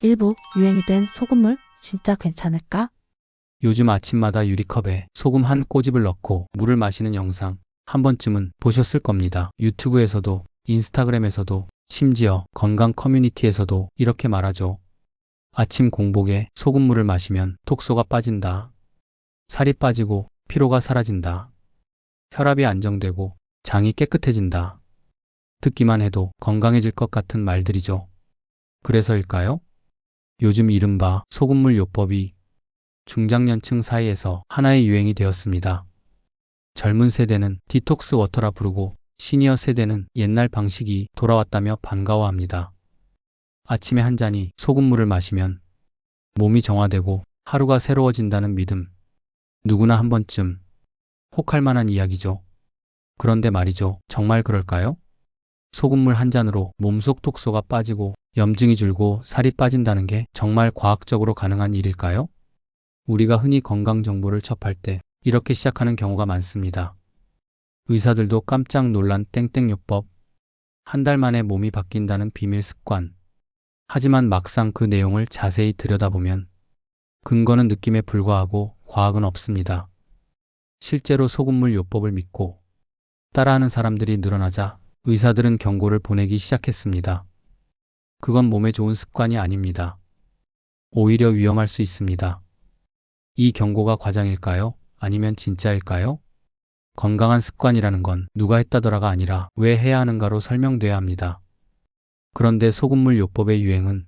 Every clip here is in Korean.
일부 유행이 된 소금물 진짜 괜찮을까? 요즘 아침마다 유리컵에 소금 한 꼬집을 넣고 물을 마시는 영상 한 번쯤은 보셨을 겁니다. 유튜브에서도 인스타그램에서도 심지어 건강 커뮤니티에서도 이렇게 말하죠. 아침 공복에 소금물을 마시면 톡소가 빠진다. 살이 빠지고 피로가 사라진다. 혈압이 안정되고 장이 깨끗해진다. 듣기만 해도 건강해질 것 같은 말들이죠. 그래서일까요? 요즘 이른바 소금물 요법이 중장년층 사이에서 하나의 유행이 되었습니다. 젊은 세대는 디톡스 워터라 부르고 시니어 세대는 옛날 방식이 돌아왔다며 반가워합니다. 아침에 한 잔이 소금물을 마시면 몸이 정화되고 하루가 새로워진다는 믿음. 누구나 한 번쯤 혹할 만한 이야기죠. 그런데 말이죠. 정말 그럴까요? 소금물 한 잔으로 몸속 독소가 빠지고 염증이 줄고 살이 빠진다는 게 정말 과학적으로 가능한 일일까요? 우리가 흔히 건강 정보를 접할 때 이렇게 시작하는 경우가 많습니다. 의사들도 깜짝 놀란 땡땡요법. 한 달 만에 몸이 바뀐다는 비밀 습관. 하지만 막상 그 내용을 자세히 들여다보면 근거는 느낌에 불과하고 과학은 없습니다. 실제로 소금물 요법을 믿고 따라하는 사람들이 늘어나자 의사들은 경고를 보내기 시작했습니다. 그건 몸에 좋은 습관이 아닙니다. 오히려 위험할 수 있습니다. 이 경고가 과장일까요? 아니면 진짜일까요? 건강한 습관이라는 건 누가 했다더라가 아니라 왜 해야 하는가로 설명돼야 합니다. 그런데 소금물 요법의 유행은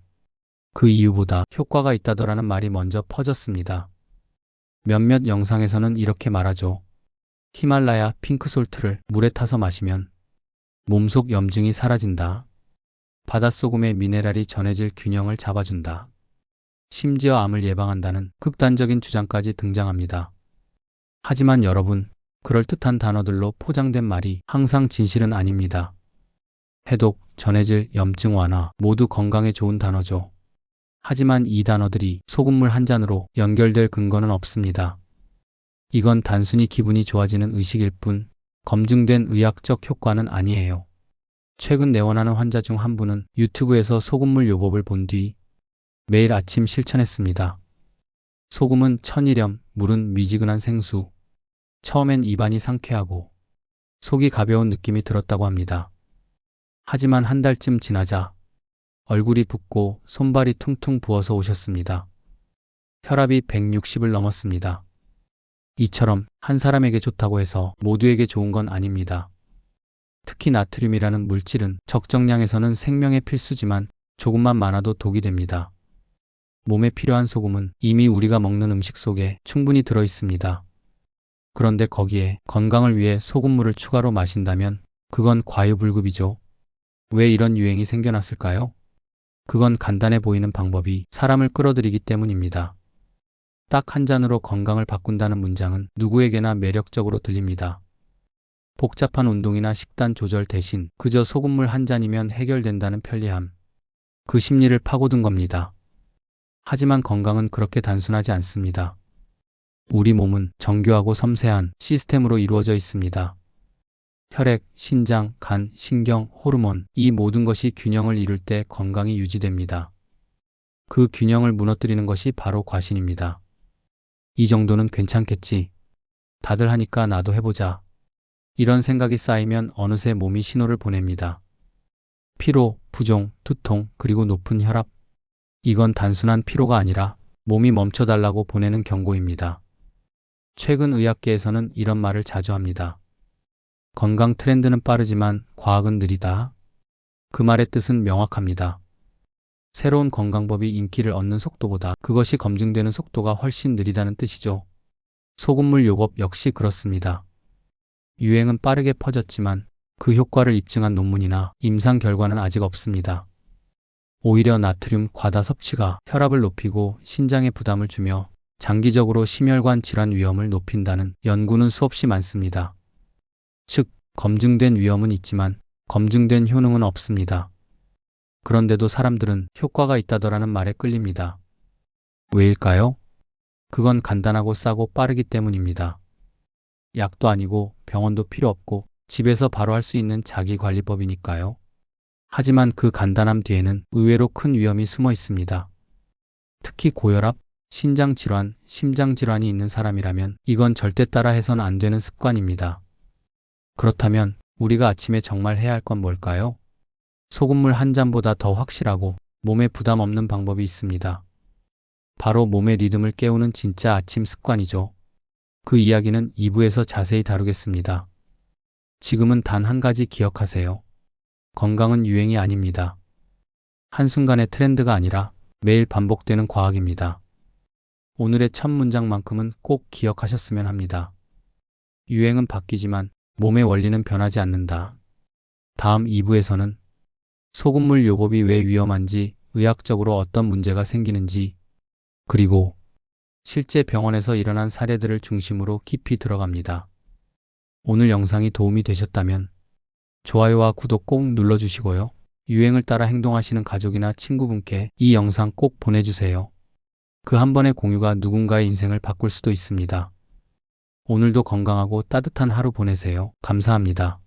그 이유보다 효과가 있다더라는 말이 먼저 퍼졌습니다. 몇몇 영상에서는 이렇게 말하죠. 히말라야 핑크솔트를 물에 타서 마시면 몸속 염증이 사라진다. 바닷소금의 미네랄이 전해질 균형을 잡아준다. 심지어 암을 예방한다는 극단적인 주장까지 등장합니다. 하지만 여러분, 그럴듯한 단어들로 포장된 말이 항상 진실은 아닙니다. 해독, 전해질, 염증 완화 모두 건강에 좋은 단어죠. 하지만 이 단어들이 소금물 한 잔으로 연결될 근거는 없습니다. 이건 단순히 기분이 좋아지는 의식일 뿐 검증된 의학적 효과는 아니에요. 최근 내원하는 환자 중 한 분은 유튜브에서 소금물 요법을 본 뒤 매일 아침 실천했습니다. 소금은 천일염, 물은 미지근한 생수. 처음엔 입안이 상쾌하고 속이 가벼운 느낌이 들었다고 합니다. 하지만 한 달쯤 지나자 얼굴이 붓고 손발이 퉁퉁 부어서 오셨습니다. 혈압이 160을 넘었습니다. 이처럼 한 사람에게 좋다고 해서 모두에게 좋은 건 아닙니다. 특히 나트륨이라는 물질은 적정량에서는 생명의 필수지만 조금만 많아도 독이 됩니다. 몸에 필요한 소금은 이미 우리가 먹는 음식 속에 충분히 들어 있습니다. 그런데 거기에 건강을 위해 소금물을 추가로 마신다면 그건 과유불급이죠. 왜 이런 유행이 생겨났을까요? 그건 간단해 보이는 방법이 사람을 끌어들이기 때문입니다. 딱 한 잔으로 건강을 바꾼다는 문장은 누구에게나 매력적으로 들립니다. 복잡한 운동이나 식단 조절 대신 그저 소금물 한 잔이면 해결된다는 편리함. 그 심리를 파고든 겁니다. 하지만 건강은 그렇게 단순하지 않습니다. 우리 몸은 정교하고 섬세한 시스템으로 이루어져 있습니다. 혈액, 신장, 간, 신경, 호르몬, 이 모든 것이 균형을 이룰 때 건강이 유지됩니다. 그 균형을 무너뜨리는 것이 바로 과신입니다. 이 정도는 괜찮겠지. 다들 하니까 나도 해보자. 이런 생각이 쌓이면 어느새 몸이 신호를 보냅니다. 피로, 부종, 두통, 그리고 높은 혈압. 이건 단순한 피로가 아니라 몸이 멈춰달라고 보내는 경고입니다. 최근 의학계에서는 이런 말을 자주 합니다. 건강 트렌드는 빠르지만 과학은 느리다. 그 말의 뜻은 명확합니다. 새로운 건강법이 인기를 얻는 속도보다 그것이 검증되는 속도가 훨씬 느리다는 뜻이죠. 소금물 요법 역시 그렇습니다. 유행은 빠르게 퍼졌지만 그 효과를 입증한 논문이나 임상 결과는 아직 없습니다. 오히려 나트륨 과다 섭취가 혈압을 높이고 신장에 부담을 주며 장기적으로 심혈관 질환 위험을 높인다는 연구는 수없이 많습니다. 즉, 검증된 위험은 있지만 검증된 효능은 없습니다. 그런데도 사람들은 효과가 있다더라는 말에 끌립니다. 왜일까요? 그건 간단하고 싸고 빠르기 때문입니다. 약도 아니고 병원도 필요 없고 집에서 바로 할 수 있는 자기관리법이니까요. 하지만 그 간단함 뒤에는 의외로 큰 위험이 숨어 있습니다. 특히 고혈압, 신장질환, 심장질환이 있는 사람이라면 이건 절대 따라 해서는 안 되는 습관입니다. 그렇다면 우리가 아침에 정말 해야 할 건 뭘까요? 소금물 한 잔보다 더 확실하고 몸에 부담 없는 방법이 있습니다. 바로 몸의 리듬을 깨우는 진짜 아침 습관이죠. 그 이야기는 2부에서 자세히 다루겠습니다. 지금은 단 한 가지 기억하세요. 건강은 유행이 아닙니다. 한순간의 트렌드가 아니라 매일 반복되는 과학입니다. 오늘의 첫 문장만큼은 꼭 기억하셨으면 합니다. 유행은 바뀌지만 몸의 원리는 변하지 않는다. 다음 2부에서는 소금물 요법이 왜 위험한지, 의학적으로 어떤 문제가 생기는지, 그리고 실제 병원에서 일어난 사례들을 중심으로 깊이 들어갑니다. 오늘 영상이 도움이 되셨다면 좋아요와 구독 꼭 눌러주시고요. 유행을 따라 행동하시는 가족이나 친구분께 이 영상 꼭 보내주세요. 그 한 번의 공유가 누군가의 인생을 바꿀 수도 있습니다. 오늘도 건강하고 따뜻한 하루 보내세요. 감사합니다.